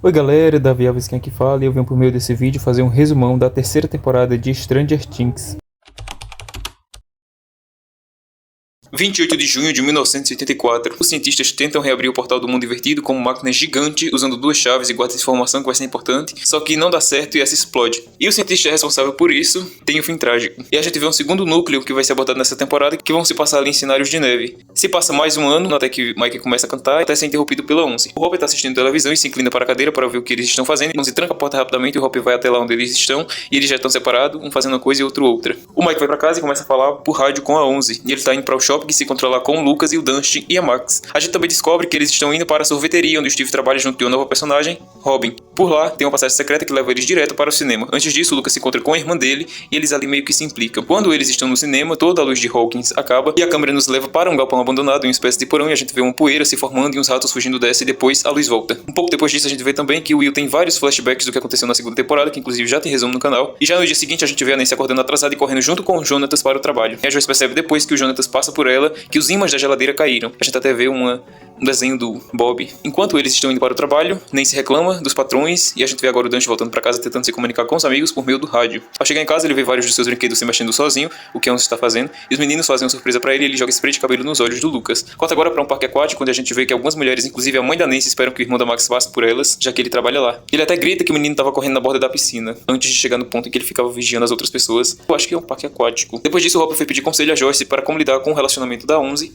Oi galera, Davi Alves quem aqui fala e eu venho por meio desse vídeo fazer um resumão da terceira temporada de Stranger Things. 28 de junho de 1984, os cientistas tentam reabrir o portal do mundo invertido com uma máquina gigante usando duas chaves e guarda de informação que vai ser importante, só que não dá certo e essa explode. E o cientista responsável por isso tem um fim trágico. E a gente vê um segundo núcleo que vai ser abordado nessa temporada, que vão se passar ali em cenários de neve. Se passa mais um ano, até que Mike começa a cantar, até ser interrompido pela Onze. O Hopper tá assistindo televisão e se inclina para a cadeira para ver o que eles estão fazendo. Onze tranca a porta rapidamente e o Hopper vai até lá onde eles estão, e eles já estão separados, um fazendo uma coisa e outro outra. O Mike vai para casa e começa a falar por rádio com a Onze, e ele tá indo para o shopping que se controla com o Lucas e o Dustin e a Max. A gente também descobre que eles estão indo para a sorveteria onde o Steve trabalha junto de uma nova personagem, Robin. Por lá, tem uma passagem secreta que leva eles direto para o cinema. Antes disso, o Lucas se encontra com a irmã dele e eles ali meio que se implicam. Quando eles estão no cinema, toda a luz de Hawkins acaba e a câmera nos leva para um galpão abandonado, uma espécie de porão, e a gente vê uma poeira se formando e uns ratos fugindo dessa e depois a luz volta. Um pouco depois disso, a gente vê também que o Will tem vários flashbacks do que aconteceu na segunda temporada, que inclusive já tem resumo no canal. E já no dia seguinte, a gente vê a Nancy acordando atrasada e correndo junto com o Jonatas para o trabalho. E a Joyce percebe depois que o Jonatas passa por ela que os ímãs da geladeira caíram. A gente até vê um desenho do Bob. Enquanto eles estão indo para o trabalho, Nancy reclama dos patrões e a gente vê agora o Dante voltando para casa tentando se comunicar com os amigos por meio do rádio. Ao chegar em casa, ele vê vários dos seus brinquedos se mexendo sozinho, o que Onze está fazendo, e os meninos fazem uma surpresa para ele e ele joga spray de cabelo nos olhos do Lucas. Corta agora para um parque aquático, onde a gente vê que algumas mulheres, inclusive a mãe da Nancy, esperam que o irmão da Max passe por elas, já que ele trabalha lá. Ele até grita que o menino estava correndo na borda da piscina, antes de chegar no ponto em que ele ficava vigiando as outras pessoas. Eu acho que é um parque aquático. Depois disso, o Hopper foi pedir conselho a Joyce para como lidar com o relacionamento da Onze,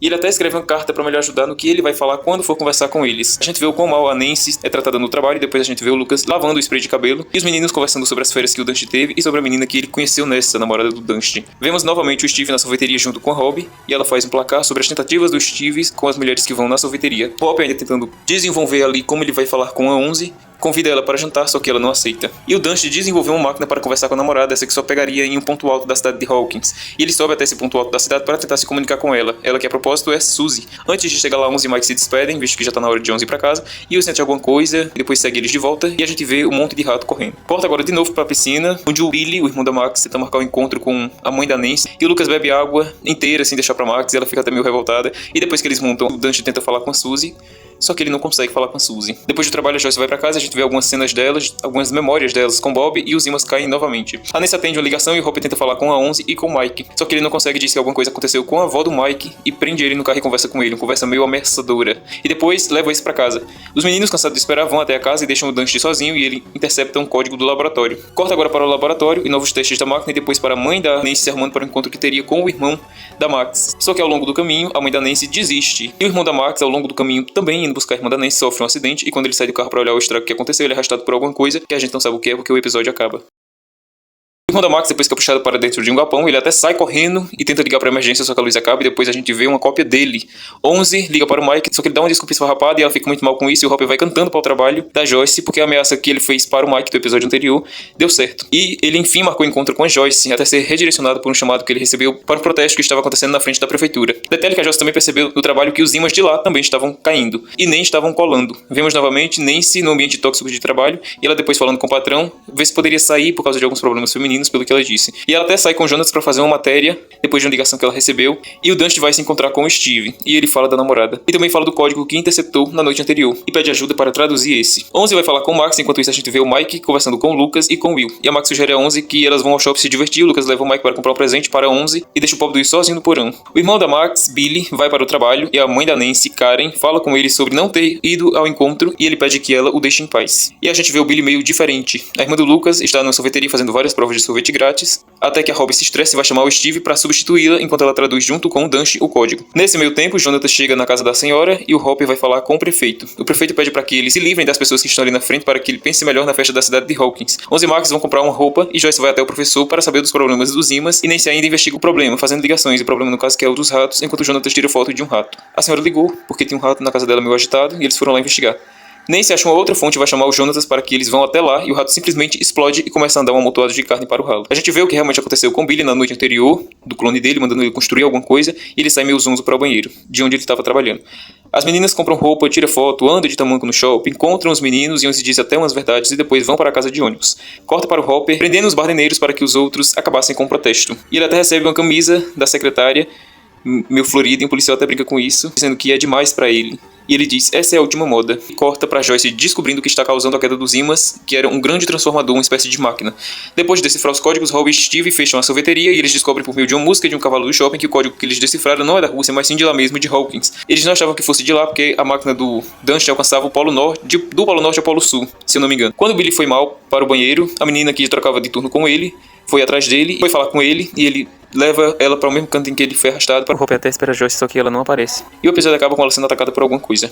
e ele até escreve uma carta para melhor ajudar no que ele vai falar quando for conversar com eles. A gente vê o quão mal a Nancy é tratada no trabalho, e depois a gente vê o Lucas lavando o spray de cabelo, e os meninos conversando sobre as férias que o Dustin teve e sobre a menina que ele conheceu nessa, namorada do Dustin. Vemos novamente o Steve na sorveteria junto com a Robbie, e ela faz um placar sobre as tentativas do Steve com as mulheres que vão na sorveteria. O Hopper ainda tentando desenvolver ali como ele vai falar com a Onze, convida ela para jantar, só que ela não aceita. E o Dustin desenvolveu uma máquina para conversar com a namorada, essa que só pegaria em um ponto alto da cidade de Hawkins. E ele sobe até esse ponto alto da cidade para tentar se comunicar com ela. Ela que a propósito é Suzy. Antes de chegar lá, Onze e Mike se despedem, visto que já tá na hora de Onze ir pra casa. E o sente alguma coisa, depois segue eles de volta e a gente vê um monte de rato correndo. Corta agora de novo pra piscina, onde o Billy, o irmão da Max, tenta marcar o encontro com a mãe da Nancy. E o Lucas bebe água inteira sem deixar pra Max e ela fica até meio revoltada. E depois que eles montam, o Dustin tenta falar com a Suzy, só que ele não consegue falar com a Suzy. Depois do trabalho, a Joyce vai pra casa, a gente vê algumas cenas delas, algumas memórias delas com Bob, e os ímãs caem novamente. A Nancy atende uma ligação e o Hopper tenta falar com a Onze e com o Mike. Só que ele não consegue, diz que alguma coisa aconteceu com a avó do Mike e prende ele no carro e conversa com ele, uma conversa meio ameaçadora. E depois leva esse pra casa. Os meninos, cansados de esperar, vão até a casa e deixam o Dustin sozinho e ele intercepta um código do laboratório. Corta agora para o laboratório e novos testes da máquina e depois para a mãe da Nancy se arrumando para o encontro que teria com o irmão da Max. Só que ao longo do caminho, a mãe da Nancy desiste. E o irmão da Max, ao longo do caminho, também indo buscar a irmã da Nancy, sofre um acidente e quando ele sai do carro para olhar o estrago que aconteceu, ele é arrastado por alguma coisa que a gente não sabe o que é porque o episódio acaba. O irmão da Max, depois que é puxado para dentro de um galpão, ele até sai correndo e tenta ligar para emergência, só que a luz acaba e depois a gente vê uma cópia dele. Onze liga para o Mike, só que ele dá uma desculpa esfarrapada e ela fica muito mal com isso e o Hopper vai cantando para o trabalho da Joyce porque a ameaça que ele fez para o Mike do episódio anterior deu certo. E ele enfim marcou o encontro com a Joyce, até ser redirecionado por um chamado que ele recebeu para um protesto que estava acontecendo na frente da prefeitura. Detalhe que a Joyce também percebeu no trabalho que os ímãs de lá também estavam caindo e nem estavam colando. Vemos novamente Nancy no ambiente tóxico de trabalho e ela depois falando com o patrão, ver se poderia sair por causa de alguns problemas femininos, pelo que ela disse. E ela até sai com o Jonas pra fazer uma matéria, depois de uma ligação que ela recebeu, e o Dustin vai se encontrar com o Steve, e ele fala da namorada. E também fala do código que interceptou na noite anterior, e pede ajuda para traduzir esse. Onze vai falar com o Max, enquanto isso a gente vê o Mike conversando com o Lucas e com o Will. E a Max sugere a Onze que elas vão ao shopping se divertir, o Lucas leva o Mike para comprar um presente para a Onze, e deixa o pobre do Will sozinho no porão. O irmão da Max, Billy, vai para o trabalho, e a mãe da Nancy, Karen, fala com ele sobre não ter ido ao encontro, e ele pede que ela o deixe em paz. E a gente vê o Billy meio diferente. A irmã do Lucas está na sorveteria fazendo várias provas de sorvete grátis, até que a Robin se estressa e vai chamar o Steve para substituí-la enquanto ela traduz junto com o Dustin o código. Nesse meio tempo, Jonathan chega na casa da senhora e o Hopper vai falar com o prefeito. O prefeito pede para que eles se livrem das pessoas que estão ali na frente para que ele pense melhor na festa da cidade de Hawkins. Onze e Max vão comprar uma roupa e Joyce vai até o professor para saber dos problemas dos ímãs e Nancy ainda investiga o problema, fazendo ligações e o problema no caso que é o dos ratos, enquanto Jonathan tira foto de um rato. A senhora ligou porque tinha um rato na casa dela meio agitado e eles foram lá investigar. Nancy acha uma outra fonte e vai chamar o Jonatas para que eles vão até lá e o rato simplesmente explode e começa a andar um amontoado de carne para o ralo. A gente vê o que realmente aconteceu com Billy na noite anterior, do clone dele, mandando ele construir alguma coisa, e ele sai meio zonzo para o banheiro, de onde ele estava trabalhando. As meninas compram roupa, tiram foto, andam de tamanco no shopping, encontram os meninos e uns dizem até umas verdades e depois vão para a casa de ônibus. Corta para o Hopper, prendendo os bardeneiros para que os outros acabassem com o protesto. E ele até recebe uma camisa da secretária, meio florida, e um policial até brinca com isso, dizendo que é demais para ele. E ele diz, essa é a última moda. E corta pra Joyce descobrindo o que está causando a queda dos ímãs, que era um grande transformador, uma espécie de máquina. Depois de decifrar os códigos, Rob e Steve fecham a sorveteria e eles descobrem por meio de uma música de um cavalo do shopping que o código que eles decifraram não é da Rússia, mas sim de lá mesmo, de Hawkins. Eles não achavam que fosse de lá porque a máquina do Dust alcançava o Polo Norte, do Polo Norte ao Polo Sul, se eu não me engano. Quando Billy foi mal para o banheiro, a menina que trocava de turno com ele foi atrás dele, foi falar com ele e ele leva ela para o mesmo canto em que ele foi arrastado. Para o Hope até espera Joyce, só que ela não aparece. E o episódio acaba com ela sendo atacada por alguma coisa.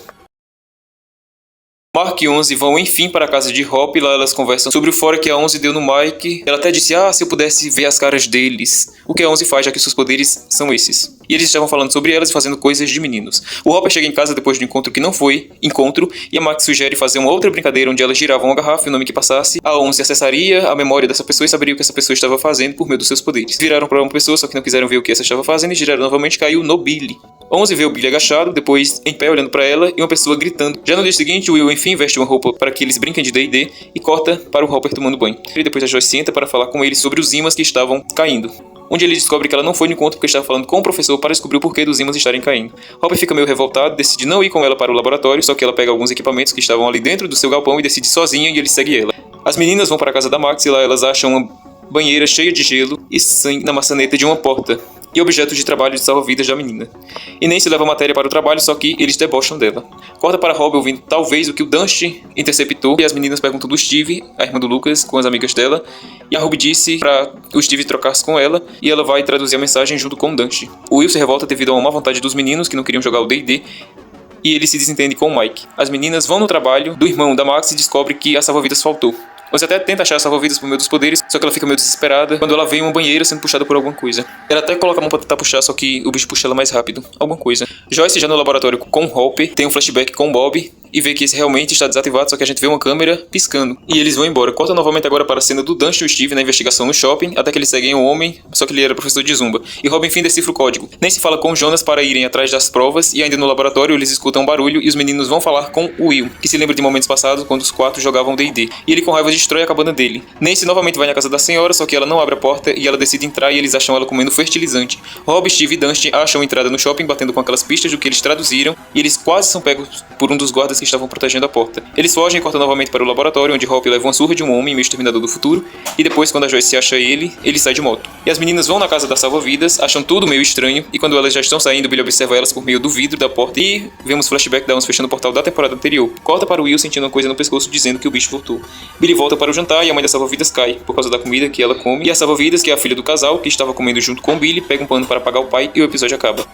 Mark e 11 vão enfim para a casa de Hope, lá elas conversam sobre o fora que a 11 deu no Mike. Ela até disse, se eu pudesse ver as caras deles. O que a 11 faz, já que seus poderes são esses. E eles estavam falando sobre elas e fazendo coisas de meninos. O Hopper chega em casa depois do encontro que não foi encontro, e a Mark sugere fazer uma outra brincadeira onde elas giravam uma garrafa e o nome que passasse, a 11 acessaria a memória dessa pessoa e saberia o que essa pessoa estava fazendo por meio dos seus poderes. Viraram para uma pessoa, só que não quiseram ver o que essa estava fazendo e giraram novamente, caiu no Billy. 11 vê o Billy agachado, depois em pé olhando para ela e uma pessoa gritando. Já no dia seguinte, Will enfim veste uma roupa para que eles brinquem de D&D e corta para o Hopper tomando banho. E depois a Joyce senta para falar com ele sobre os ímãs que estavam caindo. Onde ele descobre que ela não foi no encontro porque estava falando com o professor para descobrir o porquê dos ímãs estarem caindo. Hopper fica meio revoltado, decide não ir com ela para o laboratório, só que ela pega alguns equipamentos que estavam ali dentro do seu galpão e decide sozinha e ele segue ela. As meninas vão para a casa da Max e lá elas acham uma banheira cheia de gelo e sangue na maçaneta de uma porta. E objetos de trabalho de salva-vidas da menina. E nem se leva a matéria para o trabalho, só que eles debocham dela. Corta para Rob ouvindo talvez o que o Dust interceptou, e as meninas perguntam do Steve, a irmã do Lucas, com as amigas dela, e a Ruby disse para o Steve trocar-se com ela, e ela vai traduzir a mensagem junto com o Dust. O Will se revolta devido a uma má vontade dos meninos que não queriam jogar o D&D, e ele se desentende com o Mike. As meninas vão no trabalho do irmão da Max e descobre que a salva-vidas faltou. Você até tenta achar salva-vidas por meio dos poderes, só que ela fica meio desesperada quando ela vê em uma banheira sendo puxada por alguma coisa. Ela até coloca a mão pra tentar puxar, só que o bicho puxa ela mais rápido. Alguma coisa. Joyce já no laboratório com Hopper tem um flashback com Bob e vê que esse realmente está desativado, só que a gente vê uma câmera piscando. E eles vão embora. Corta novamente agora para a cena do Dust e o Steve na investigação no shopping, até que eles seguem um homem, só que ele era professor de Zumba. E Robin enfim decifra o código. Nem se fala com Jonas para irem atrás das provas, e ainda no laboratório eles escutam um barulho e os meninos vão falar com o Will, que se lembra de momentos passados quando os quatro jogavam D&D. E ele com raiva destrói a cabana dele. Nancy novamente vai na casa da senhora, só que ela não abre a porta e ela decide entrar e eles acham ela comendo fertilizante. Rob, Steve e Dustin acham entrada no shopping batendo com aquelas pistas do que eles traduziram e eles quase são pegos por um dos guardas que estavam protegendo a porta. Eles fogem e cortam novamente para o laboratório, onde Hope leva uma surra de um homem, meio exterminador do futuro, e depois quando a Joyce acha ele sai de moto. E as meninas vão na casa da salva-vidas, acham tudo meio estranho, e quando elas já estão saindo, Billy observa elas por meio do vidro da porta e vemos flashback da 11 fechando o portal da temporada anterior. Corta para o Will sentindo uma coisa no pescoço dizendo que o bicho voltou. Billy volta para o jantar e a mãe da salva-vidas cai, por causa da comida que ela come, e a salva-vidas, que é a filha do casal, que estava comendo junto com Billy, pega um pano para apagar o pai e o episódio acaba.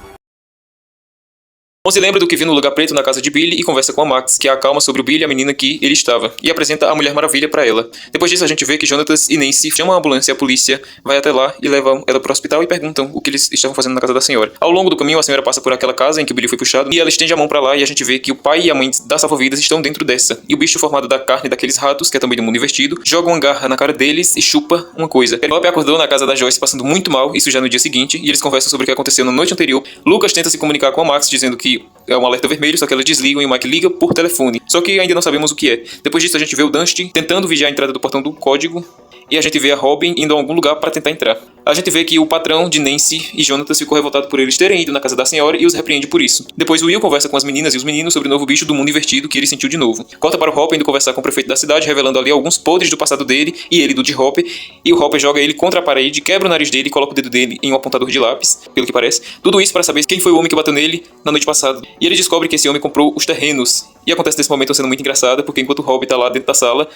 11 lembra do que viu no lugar preto na casa de Billy e conversa com a Max, que a acalma sobre o Billy e a menina que ele estava, e apresenta a Mulher Maravilha para ela. Depois disso a gente vê que Jonatas e Nancy chamam a ambulância e a polícia vai até lá e levam ela para o hospital e perguntam o que eles estavam fazendo na casa da senhora. Ao longo do caminho a senhora passa por aquela casa em que o Billy foi puxado e ela estende a mão para lá e a gente vê que o pai e a mãe da salva-vidas estão dentro dessa. E o bicho formado da carne daqueles ratos, que é também do mundo invertido, joga uma garra na cara deles e chupa uma coisa. Penelope acordou na casa da Joyce passando muito mal, isso já no dia seguinte, e eles conversam sobre o que aconteceu na noite anterior. Lucas tenta se comunicar com a Max dizendo que é um alerta vermelho, só que elas desligam e o Mike liga por telefone. Só que ainda não sabemos o que é. Depois disso a gente vê o Dust tentando vigiar a entrada do portão do código e a gente vê a Robin indo a algum lugar para tentar entrar. A gente vê que o patrão de Nancy e Jonatas ficou revoltado por eles terem ido na casa da senhora e os repreende por isso. Depois o Will conversa com as meninas e os meninos sobre o novo bicho do mundo invertido que ele sentiu de novo. Corta para o Hopper indo conversar com o prefeito da cidade, revelando ali alguns podres do passado dele e ele do de Hopper, e o Hopper joga ele contra a parede, quebra o nariz dele e coloca o dedo dele em um apontador de lápis, pelo que parece. Tudo isso para saber quem foi o homem que bateu nele na noite passada. E ele descobre que esse homem comprou os terrenos. E acontece nesse momento uma cena muito engraçada, porque enquanto o Hopper tá lá dentro da sala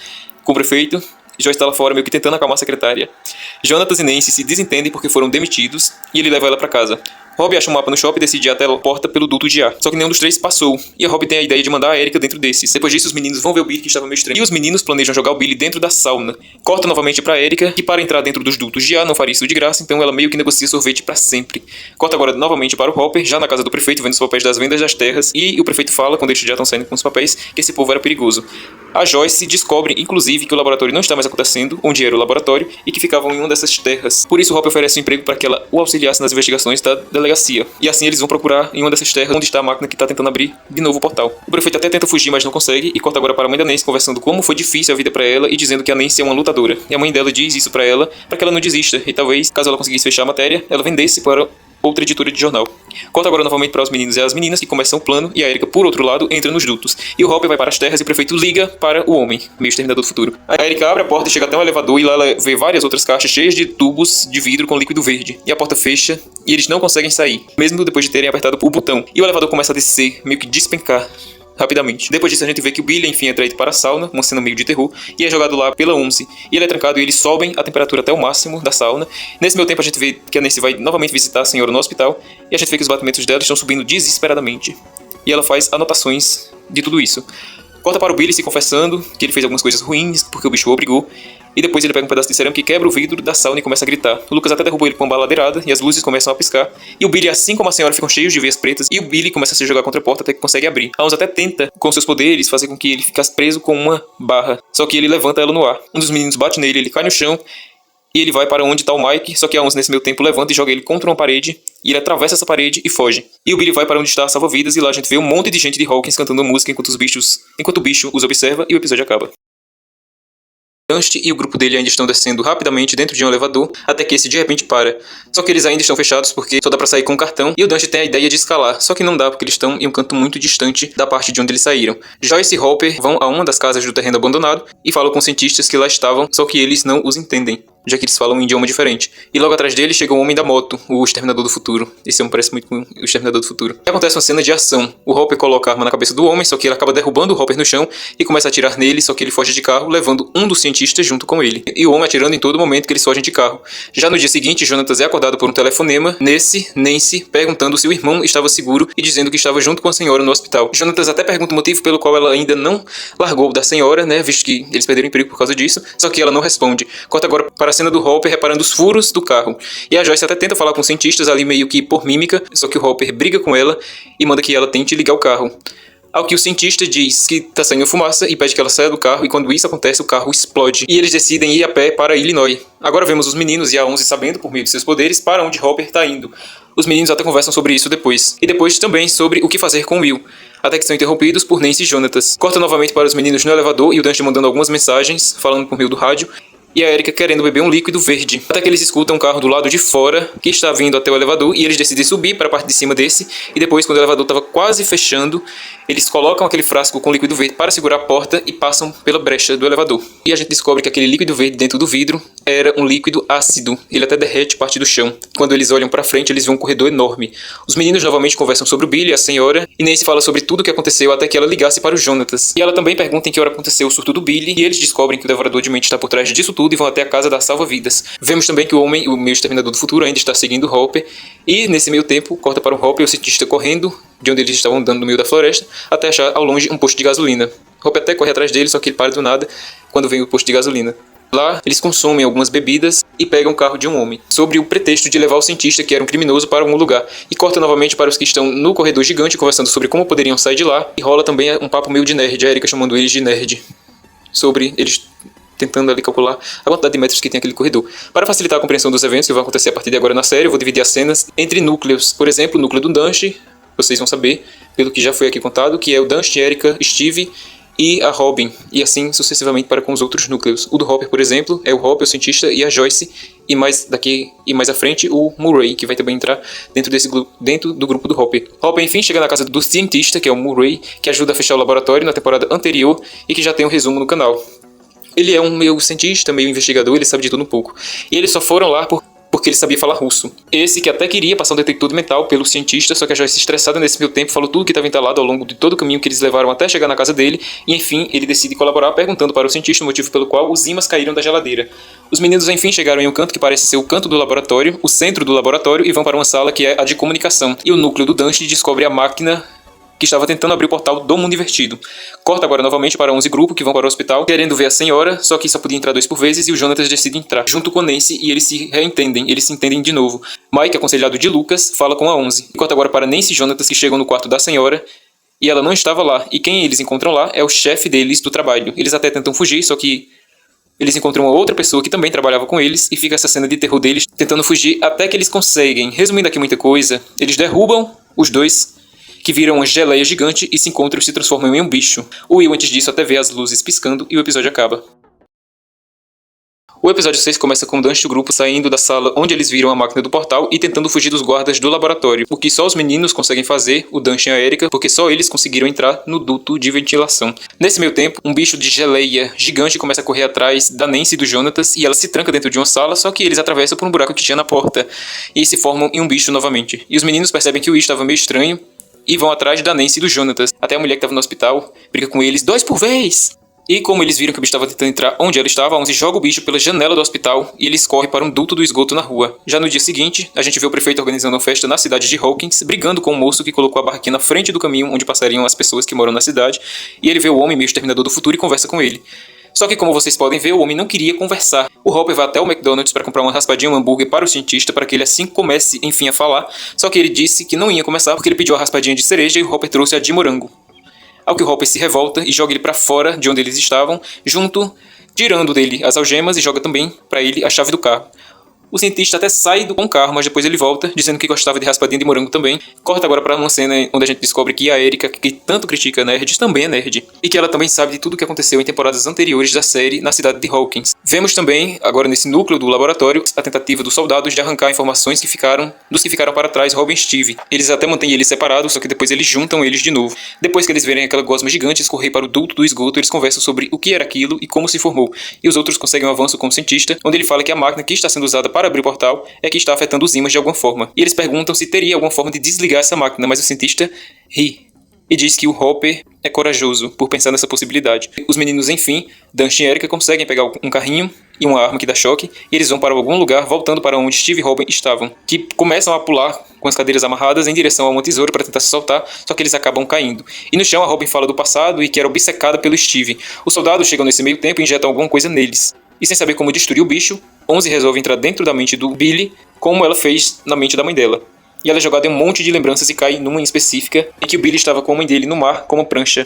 com o prefeito, Joyce está lá fora meio que tentando acalmar a secretária. Jonatas e Nancy se desentendem porque foram demitidos e ele leva ela para casa. Rob acha um mapa no shopping e decide ir até a porta pelo duto de ar. Só que nenhum dos três passou. E a Rob tem a ideia de mandar a Erika dentro desses. Depois disso, os meninos vão ver o Billy que estava meio estranho. E os meninos planejam jogar o Billy dentro da sauna. Corta novamente pra Erika, que para entrar dentro dos dutos de ar não faria isso de graça, então ela meio que negocia sorvete pra sempre. Corta agora novamente para o Hopper, já na casa do prefeito, vendo os papéis das vendas das terras. E o prefeito fala, quando eles já estão saindo com os papéis, que esse povo era perigoso. A Joyce descobre, inclusive, que o laboratório não está mais acontecendo, onde era o laboratório, e que ficavam em uma dessas terras. Por isso, o Hopper oferece um emprego para que ela o auxiliasse nas investigações da delegacia. E assim eles vão procurar em uma dessas terras onde está a máquina que está tentando abrir de novo o portal. O prefeito até tenta fugir, mas não consegue, e corta agora para a mãe da Nancy conversando como foi difícil a vida para ela e dizendo que a Nancy é uma lutadora. E a mãe dela diz isso para que ela não desista, e talvez, caso ela conseguisse fechar a matéria, ela vendesse para outra editora de jornal. Corta agora novamente para os meninos e as meninas que começam o plano e a Erika, por outro lado, entra nos dutos. E o Hopper vai para as terras e o prefeito liga para o homem, meio exterminador do futuro. A Erika abre a porta e chega até um elevador e lá ela vê várias outras caixas cheias de tubos de vidro com líquido verde. E a porta fecha e eles não conseguem sair, mesmo depois de terem apertado o botão. E o elevador começa a descer, meio que despencar rapidamente. Depois disso a gente vê que o Billy enfim é traído para a sauna, uma cena meio de terror, e é jogado lá pela Onze. E ele é trancado e eles sobem a temperatura até o máximo da sauna. Nesse meio tempo a gente vê que a Nancy vai novamente visitar a senhora no hospital, e a gente vê que os batimentos dela estão subindo desesperadamente. E ela faz anotações de tudo isso. Corta para o Billy se confessando que ele fez algumas coisas ruins porque o bicho o obrigou. E depois ele pega um pedaço de cerâmica e quebra o vidro da sauna e começa a gritar. O Lucas até derrubou ele com uma baladeirada e as luzes começam a piscar. E o Billy, assim como a senhora, ficam cheios de veias pretas. E o Billy começa a se jogar contra a porta até que consegue abrir. A Onze até tenta, com seus poderes, fazer com que ele ficasse preso com uma barra. Só que ele levanta ela no ar. Um dos meninos bate nele, ele cai no chão. E ele vai para onde está o Mike, só que a Onze nesse meio tempo levanta e joga ele contra uma parede. E ele atravessa essa parede e foge. E o Billy vai para onde está a salva-vidas e lá a gente vê um monte de gente de Hawkins cantando música enquanto o bicho os observa e o episódio acaba. Dusty e o grupo dele ainda estão descendo rapidamente dentro de um elevador, até que esse de repente para. Só que eles ainda estão fechados porque só dá pra sair com um cartão, e o Dusty tem a ideia de escalar, só que não dá porque eles estão em um canto muito distante da parte de onde eles saíram. Joyce e Hopper vão a uma das casas do terreno abandonado e falam com cientistas que lá estavam, só que eles não os entendem, já que eles falam um idioma diferente. E logo atrás dele chega o homem da moto, o Exterminador do Futuro. Esse homem parece muito com o Exterminador do Futuro. E acontece uma cena de ação. O Hopper coloca a arma na cabeça do homem, só que ele acaba derrubando o Hopper no chão e começa a atirar nele, só que ele foge de carro, levando um dos cientistas junto com ele. E o homem atirando em todo momento que eles fogem de carro. Já no dia seguinte, Jonatas é acordado por um telefonema, Nancy perguntando se o irmão estava seguro e dizendo que estava junto com a senhora no hospital. Jonatas até pergunta o motivo pelo qual ela ainda não largou da senhora, né, visto que eles perderam o emprego por causa disso, só que ela não responde. Corta agora para a cena do Hopper reparando os furos do carro. E a Joyce até tenta falar com os cientistas ali meio que por mímica, só que o Hopper briga com ela e manda que ela tente ligar o carro. Ao que o cientista diz que tá saindo fumaça e pede que ela saia do carro, e quando isso acontece, o carro explode. E eles decidem ir a pé para Illinois. Agora vemos os meninos e a Onze sabendo, por meio de seus poderes, para onde Hopper tá indo. Os meninos até conversam sobre isso depois. E depois também sobre o que fazer com Will. Até que são interrompidos por Nancy e Jonatas. Corta novamente para os meninos no elevador e o Dusty mandando algumas mensagens, falando por meio do rádio. E a Erika querendo beber um líquido verde. Até que eles escutam um carro do lado de fora, que está vindo até o elevador, e eles decidem subir para a parte de cima desse. E depois, quando o elevador estava quase fechando, eles colocam aquele frasco com líquido verde para segurar a porta e passam pela brecha do elevador. E a gente descobre que aquele líquido verde dentro do vidro era um líquido ácido. Ele até derrete parte do chão. Quando eles olham para frente, eles veem um corredor enorme. Os meninos novamente conversam sobre o Billy, a senhora, e Nancy fala sobre tudo o que aconteceu até que ela ligasse para o Jonatas. E ela também pergunta em que hora aconteceu o surto do Billy, e eles descobrem que o devorador de mente está por trás disso tudo e vão até a casa da salva-vidas. Vemos também que o homem, o meio exterminador do futuro, ainda está seguindo o Hopper, e nesse meio tempo corta para o Hopper e o cientista correndo de onde eles estavam andando no meio da floresta, até achar ao longe um posto de gasolina. Hopper até corre atrás dele, só que ele para do nada quando vem o posto de gasolina. Lá, eles consomem algumas bebidas e pegam o carro de um homem, sobre o pretexto de levar o cientista, que era um criminoso, para algum lugar. E corta novamente para os que estão no corredor gigante, conversando sobre como poderiam sair de lá, e rola também um papo meio de nerd, a Erika chamando eles de nerd, sobre eles tentando ali calcular a quantidade de metros que tem aquele corredor. Para facilitar a compreensão dos eventos que vão acontecer a partir de agora na série, eu vou dividir as cenas entre núcleos. Por exemplo, o núcleo do Dusty, vocês vão saber, pelo que já foi aqui contado, que é o Dusty, Erika, Steve e a Robin, e assim sucessivamente para com os outros núcleos. O do Hopper, por exemplo, é o Hopper, o cientista, e a Joyce, e mais à frente o Murray, que vai também entrar dentro do grupo do Hopper. Hopper, enfim, chega na casa do cientista, que é o Murray, que ajuda a fechar o laboratório na temporada anterior e que já tem um resumo no canal. Ele é um meio cientista, meio investigador, ele sabe de tudo um pouco. E eles só foram lá porque ele sabia falar russo. Esse que até queria passar um detector mental pelo cientista, só que a Joyce, estressada nesse meio tempo, falou tudo que estava entalado ao longo de todo o caminho que eles levaram até chegar na casa dele, e enfim, ele decide colaborar perguntando para o cientista o motivo pelo qual os ímãs caíram da geladeira. Os meninos, enfim, chegaram em um canto que parece ser o canto do laboratório, o centro do laboratório, e vão para uma sala que é a de comunicação. E o núcleo do Dusty descobre a máquina que estava tentando abrir o portal do mundo invertido. Corta agora novamente para 11 grupos que vão para o hospital, querendo ver a senhora, só que só podia entrar 2 por vezes, e o Jonatas decide entrar, junto com Nancy, e eles se reentendem, eles se entendem de novo. Mike, aconselhado de Lucas, fala com a 11. Corta agora para Nancy e Jonatas, que chegam no quarto da senhora, e ela não estava lá, e quem eles encontram lá é o chefe deles do trabalho. Eles até tentam fugir, só que eles encontram uma outra pessoa que também trabalhava com eles, e fica essa cena de terror deles tentando fugir até que eles conseguem. Resumindo aqui muita coisa, eles derrubam os dois, que viram uma geleia gigante e se encontram e se transformam em um bicho. O Will, antes disso, até vê as luzes piscando e o episódio acaba. O episódio 6 começa com Dust e o grupo saindo da sala onde eles viram a máquina do portal e tentando fugir dos guardas do laboratório, o que só os meninos conseguem fazer, o Dust e a Erika, porque só eles conseguiram entrar no duto de ventilação. Nesse meio tempo, um bicho de geleia gigante começa a correr atrás da Nancy e do Jonatas e ela se tranca dentro de uma sala, só que eles atravessam por um buraco que tinha na porta e se formam em um bicho novamente. E os meninos percebem que o Ish estava meio estranho e vão atrás da Nancy e do Jonatas. Até a mulher que estava no hospital briga com eles 2 por vez! E como eles viram que o bicho estava tentando entrar onde ela estava, a Onze joga o bicho pela janela do hospital e eles correm para um duto do esgoto na rua. Já no dia seguinte, a gente vê o prefeito organizando uma festa na cidade de Hawkins, brigando com o moço que colocou a barraquinha na frente do caminho onde passariam as pessoas que moram na cidade, e ele vê o homem meio exterminador do futuro e conversa com ele. Só que, como vocês podem ver, o homem não queria conversar. O Hopper vai até o McDonald's para comprar uma raspadinha, um hambúrguer para o cientista, para que ele assim comece, enfim, a falar. Só que ele disse que não ia começar porque ele pediu a raspadinha de cereja e o Hopper trouxe a de morango. Ao que o Hopper se revolta e joga ele pra fora de onde eles estavam, tirando dele as algemas e joga também pra ele a chave do carro. O cientista até sai com o carro, mas depois ele volta, dizendo que gostava de raspadinha de morango também. Corta agora pra uma cena onde a gente descobre que a Erika, que tanto critica nerds, também é nerd. E que ela também sabe de tudo o que aconteceu em temporadas anteriores da série na cidade de Hawkins. Vemos também, agora nesse núcleo do laboratório, a tentativa dos soldados de arrancar informações dos que ficaram para trás Robin e Steve. Eles até mantêm eles separados, só que depois eles juntam eles de novo. Depois que eles verem aquela gosma gigante escorrer para o duto do esgoto, eles conversam sobre o que era aquilo e como se formou. E os outros conseguem um avanço com o cientista, onde ele fala que a máquina que está sendo usada para abrir o portal é que está afetando os ímãs de alguma forma. E eles perguntam se teria alguma forma de desligar essa máquina, mas o cientista ri e diz que o Hopper é corajoso por pensar nessa possibilidade. Os meninos, enfim, Dust e Erika conseguem pegar um carrinho e uma arma que dá choque, e eles vão para algum lugar, voltando para onde Steve e Robin estavam, que começam a pular com as cadeiras amarradas em direção a uma tesoura para tentar se soltar, só que eles acabam caindo. E no chão a Robin fala do passado e que era obcecada pelo Steve. Os soldados chegam nesse meio tempo e injetam alguma coisa neles. E sem saber como destruir o bicho, Onze resolve entrar dentro da mente do Billy, como ela fez na mente da mãe dela. E ela é jogada em um monte de lembranças e cai numa em específica, em que o Billy estava com a mãe dele no mar, como prancha.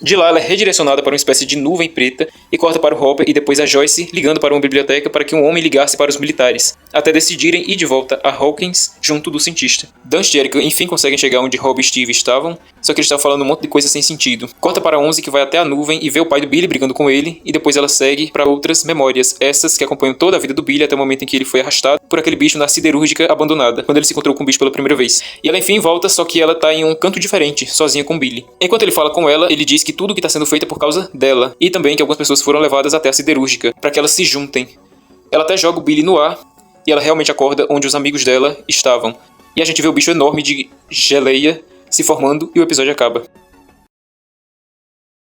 De lá, ela é redirecionada para uma espécie de nuvem preta e corta para o Hopper e depois a Joyce ligando para uma biblioteca para que um homem ligasse para os militares, até decidirem ir de volta a Hawkins junto do cientista. Dust e Erika enfim conseguem chegar onde Rob e Steve estavam, só que eles estavam falando um monte de coisa sem sentido. Corta para Onze, que vai até a nuvem e vê o pai do Billy brigando com ele, e depois ela segue para outras memórias, essas que acompanham toda a vida do Billy até o momento em que ele foi arrastado por aquele bicho na siderúrgica abandonada, quando ele se encontrou com o bicho pela primeira vez. E ela enfim volta, só que ela tá em um canto diferente, sozinha com o Billy. Enquanto ele fala com ela, ele diz que tudo que tá sendo feito é por causa dela, e também que algumas pessoas foram levadas até a siderúrgica, para que elas se juntem. Ela até joga o Billy no ar, e ela realmente acorda onde os amigos dela estavam. E a gente vê o bicho enorme de geleia se formando e o episódio acaba.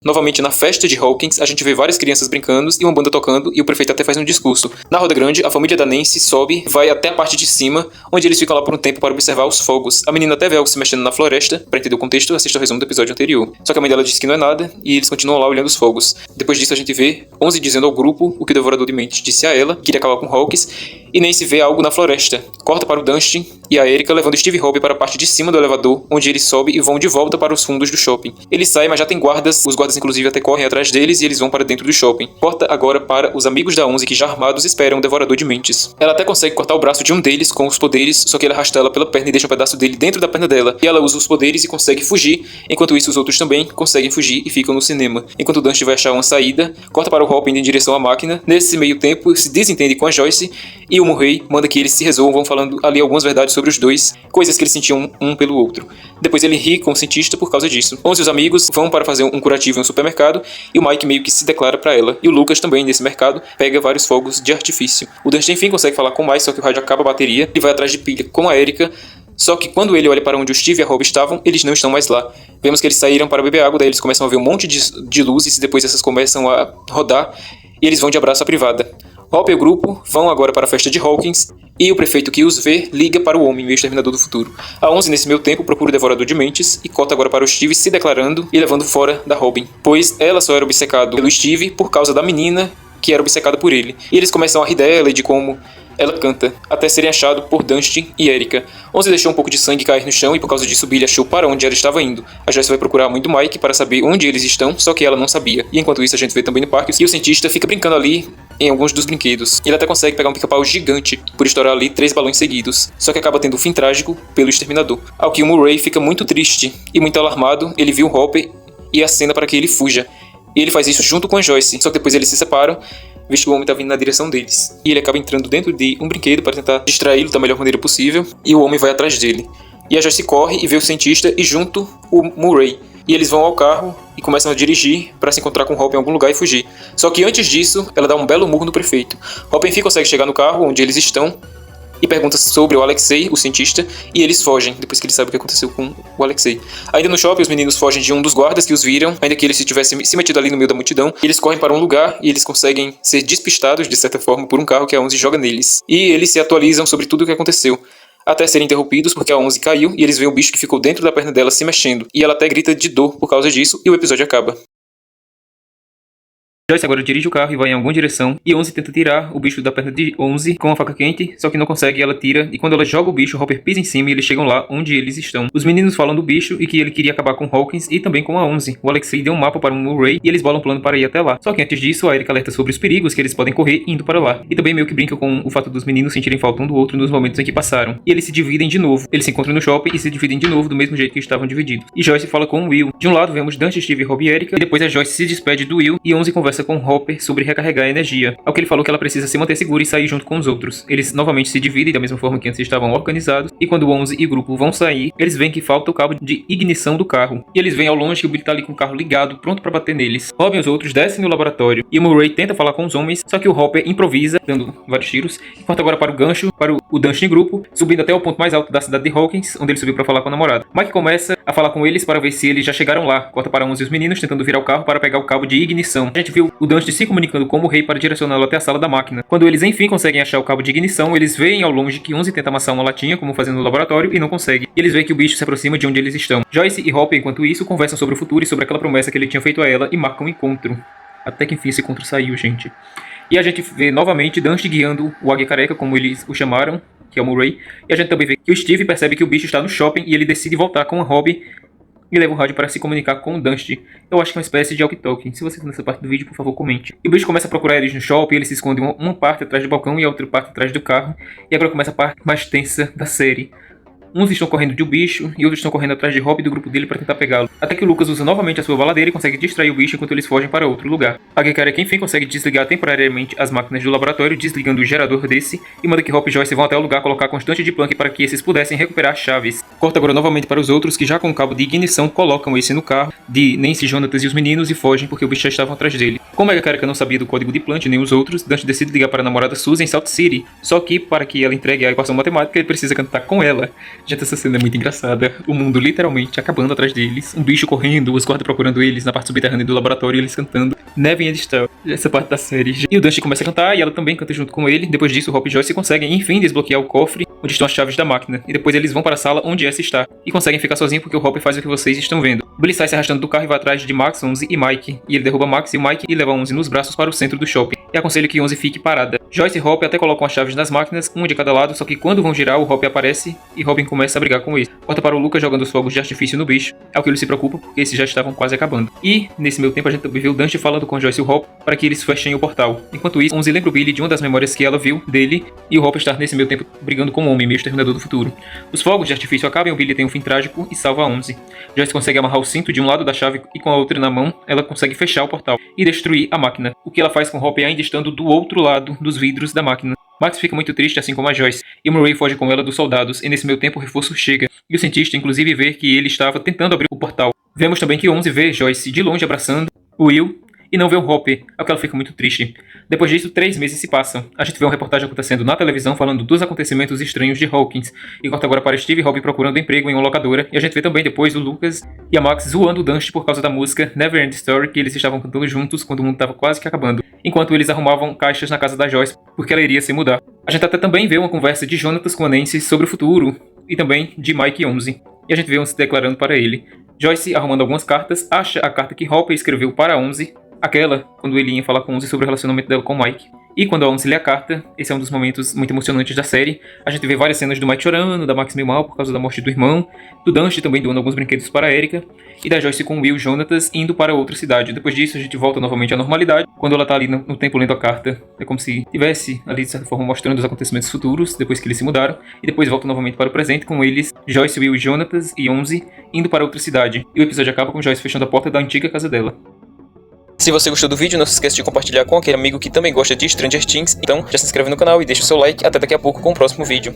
Novamente na festa de Hawkins, a gente vê várias crianças brincando e uma banda tocando, e o prefeito até faz um discurso. Na roda grande, a família da Nancy sobe, vai até a parte de cima, onde eles ficam lá por um tempo para observar os fogos. A menina até vê algo se mexendo na floresta. Para entender o contexto, assista o resumo do episódio anterior. Só que a mãe dela diz que não é nada, e eles continuam lá olhando os fogos. Depois disso a gente vê Onze dizendo ao grupo o que o Devorador de Mentes disse a ela, que iria acabar com Hawkins, e Nancy vê algo na floresta. Corta para o Dustin e a Erika levando Steve e Robbie para a parte de cima do elevador, onde eles sobem e vão de volta para os fundos do shopping. Eles saem, mas já tem guardas, os guardas inclusive até correm atrás deles e eles vão para dentro do shopping. Corta agora para os amigos da Onze que já armados esperam o Devorador de Mentes. Ela até consegue cortar o braço de um deles com os poderes, só que ele arrasta ela pela perna e deixa um pedaço dele dentro da perna dela. E ela usa os poderes e consegue fugir, enquanto isso os outros também conseguem fugir e ficam no cinema. Enquanto o Dustin vai achar uma saída, corta para o Hopper indo em direção à máquina. Nesse meio tempo, se desentende com a Joyce e o Murray manda que eles se resolvam falando ali algumas verdades sobre os dois, coisas que eles sentiam um pelo outro. Depois ele ri com o cientista por causa disso. Onze e os amigos vão para fazer um curativo em um supermercado e o Mike meio que se declara para ela. E o Lucas também, nesse mercado, pega vários fogos de artifício. O Dustin enfim consegue falar com o Mike, só que o rádio acaba a bateria e vai atrás de pilha com a Erika. Só que quando ele olha para onde o Steve e a Rob estavam, eles não estão mais lá. Vemos que eles saíram para beber água, daí eles começam a ver um monte de luzes e depois essas começam a rodar e eles vão de abraço à privada. Hopper e o grupo vão agora para a festa de Hawkins e o prefeito que os vê liga para o homem, meio exterminador do futuro. A Onze, nesse meio tempo, procura o Devorador de Mentes e corta agora para o Steve se declarando e levando fora da Robin, pois ela só era obcecada pelo Steve por causa da menina que era obcecada por ele. E eles começam a rir dela e de como ela canta, até serem achados por Dustin e Erika. Onze deixou um pouco de sangue cair no chão e por causa disso Billy achou para onde ela estava indo. A Joyce vai procurar a mãe do Mike para saber onde eles estão, só que ela não sabia. E enquanto isso a gente vê também no parque, e o cientista fica brincando ali em alguns dos brinquedos. Ele até consegue pegar um pica-pau gigante por estourar ali 3 balões seguidos, só que acaba tendo um fim trágico pelo exterminador. Ao que o Murray fica muito triste e muito alarmado, ele viu o Hopper e acena para que ele fuja. E ele faz isso junto com a Joyce, só que depois eles se separam visto que o homem tá vindo na direção deles. E ele acaba entrando dentro de um brinquedo para tentar distraí-lo da melhor maneira possível, e o homem vai atrás dele. E a Joyce corre e vê o cientista e junto o Murray. E eles vão ao carro e começam a dirigir para se encontrar com Hopper em algum lugar e fugir. Só que antes disso, ela dá um belo murro no prefeito. Hopper enfim consegue chegar no carro onde eles estão e pergunta sobre o Alexei, o cientista, e eles fogem, depois que eles sabem o que aconteceu com o Alexei. Ainda no shopping, os meninos fogem de um dos guardas que os viram, ainda que eles tivessem se metido ali no meio da multidão. Eles correm para um lugar e eles conseguem ser despistados, de certa forma, por um carro que a 11 joga neles. E eles se atualizam sobre tudo o que aconteceu, até serem interrompidos porque a 11 caiu e eles veem o bicho que ficou dentro da perna dela se mexendo. E ela até grita de dor por causa disso e o episódio acaba. Joyce agora dirige o carro e vai em alguma direção, e 11 tenta tirar o bicho da perna de 11 com uma faca quente, só que não consegue e ela tira, e quando ela joga o bicho, Hopper pisa em cima e eles chegam lá onde eles estão. Os meninos falam do bicho e que ele queria acabar com Hawkins e também com a 11. O Alexei deu um mapa para o Murray e eles bolam um plano para ir até lá. Só que antes disso, a Erica alerta sobre os perigos que eles podem correr indo para lá. E também meio que brinca com o fato dos meninos sentirem falta um do outro nos momentos em que passaram. E eles se dividem de novo. Eles se encontram no shopping e se dividem de novo do mesmo jeito que estavam divididos. E Joyce fala com o Will. De um lado vemos Dante, Steve, Rob e Erica, e depois a Joyce se despede do Will e 11 conversa com Hopper sobre recarregar a energia. Ao que ele falou que ela precisa se manter segura e sair junto com os outros. Eles novamente se dividem da mesma forma que antes estavam organizados, e quando o 11 e o grupo vão sair, eles veem que falta o cabo de ignição do carro. E eles veem ao longe que o Billy tá ali com o carro ligado, pronto pra bater neles. Robin e os outros descem no laboratório, e o Murray tenta falar com os homens, só que o Hopper improvisa, dando vários tiros, e corta agora para o gancho, para o Dante em grupo, subindo até o ponto mais alto da cidade de Hawkins, onde ele subiu pra falar com a namorada. Mike começa a falar com eles para ver se eles já chegaram lá. Corta para 11 e os meninos tentando virar o carro para pegar o cabo de ignição. A gente viu o Dante se comunicando com o rei para direcioná-lo até a sala da máquina. Quando eles enfim conseguem achar o cabo de ignição, eles veem ao longe que 11 tenta amassar uma latinha, como fazendo no laboratório, e não consegue. E eles veem que o bicho se aproxima de onde eles estão. Joyce e Hopper, enquanto isso, conversam sobre o futuro e sobre aquela promessa que ele tinha feito a ela e marcam um encontro. Até que enfim esse encontro saiu, gente. E a gente vê novamente Dante guiando o Águia Careca, como eles o chamaram, que é o Murray. E a gente também vê que o Steve percebe que o bicho está no shopping e ele decide voltar com a Robin e leva o rádio para se comunicar com o Dusty. Eu acho que é uma espécie de walkie-talkie. Se você está nessa parte do vídeo, por favor, comente. E o bicho começa a procurar eles no shopping, eles se escondem uma parte atrás do balcão e a outra parte atrás do carro. E agora começa a parte mais tensa da série. Uns estão correndo de um bicho e outros estão correndo atrás de Rob e do grupo dele para tentar pegá-lo. Até que o Lucas usa novamente a sua baladeira e consegue distrair o bicho enquanto eles fogem para outro lugar. A Gekara enfim consegue desligar temporariamente as máquinas do laboratório, desligando o gerador desse, e manda que Hop e Joyce vão até o lugar colocar constante de Planck para que esses pudessem recuperar as chaves. Corta agora novamente para os outros que já com o cabo de ignição colocam esse no carro de Nancy, Jonathan e os meninos e fogem porque o bicho já estava atrás dele. Como a Gekara não sabia do código de Plant nem os outros, Dante decide ligar para a namorada Susan em Salt City. Só que para que ela entregue a equação matemática, ele precisa cantar com ela. Gente, essa cena é muito engraçada. O mundo literalmente acabando atrás deles. Um bicho correndo, os guardas procurando eles na parte subterrânea do laboratório e eles cantando Never End Star. Essa parte da série. E o Dante começa a cantar e ela também canta junto com ele. Depois disso, Hop e Joyce conseguem enfim desbloquear o cofre onde estão as chaves da máquina. E depois eles vão para a sala onde essa está. E conseguem ficar sozinhos porque o Hop faz o que vocês estão vendo. Billy sai se arrastando do carro e vai atrás de Max, 11 e Mike. E ele derruba Max e Mike e leva 11 nos braços para o centro do shopping. E aconselha que 11 fique parada. Joyce e Hop até colocam as chaves nas máquinas, uma de cada lado, só que quando vão girar, o Hop aparece e Robin começa a brigar com ele. Corta para o Lucas jogando os fogos de artifício no bicho, é o que ele se preocupa porque esses já estavam quase acabando. E, nesse meio tempo, a gente também vê o Dante falando com Joyce e o Hop para que eles fechem o portal. Enquanto isso, 11 lembra o Billy de uma das memórias que ela viu dele e o Hop estar nesse meio tempo brigando com o homem, meio exterminador do futuro. Os fogos de artifício acabam e o Billy tem um fim trágico e salva a 11. Joyce consegue amarrar o cinto de um lado da chave e com a outra na mão, ela consegue fechar o portal e destruir a máquina. O que ela faz com o Hop ainda estando do outro lado dos vidros da máquina. Max fica muito triste, assim como a Joyce, e Murray foge com ela dos soldados, e nesse meio tempo o reforço chega, e o cientista inclusive vê que ele estava tentando abrir o portal. Vemos também que 11 vê Joyce de longe abraçando o Will, e não vê o Hopper, ao que ela fica muito triste. Depois disso, 3 meses se passam. A gente vê uma reportagem acontecendo na televisão falando dos acontecimentos estranhos de Hawkins, e corta agora para Steve e Robin procurando emprego em uma locadora, e a gente vê também depois o Lucas e a Max zoando o Dante por causa da música Never End Story que eles estavam cantando juntos quando o mundo estava quase que acabando, enquanto eles arrumavam caixas na casa da Joyce porque ela iria se mudar. A gente até também vê uma conversa de Jonathan com a Nancy sobre o futuro, e também de Mike e 11, e a gente vê 11 se declarando para ele. Joyce, arrumando algumas cartas, acha a carta que Hopper escreveu para 11, aquela, quando ele ia falar com 11 sobre o relacionamento dela com o Mike. E quando a 11 lê a carta, esse é um dos momentos muito emocionantes da série. A gente vê várias cenas do Mike chorando, da Max meio mal por causa da morte do irmão, do Dante também doando alguns brinquedos para a Erika, e da Joyce com Will e Jonatas indo para outra cidade. Depois disso, a gente volta novamente à normalidade. Quando ela tá ali no tempo lendo a carta, é como se estivesse ali, de certa forma, mostrando os acontecimentos futuros, depois que eles se mudaram. E depois volta novamente para o presente, com eles, Joyce, Will, Jonatas e 11 indo para outra cidade. E o episódio acaba com Joyce fechando a porta da antiga casa dela. Se você gostou do vídeo, não se esqueça de compartilhar com aquele amigo que também gosta de Stranger Things. Então, já se inscreve no canal e deixa o seu like. Até daqui a pouco com o próximo vídeo.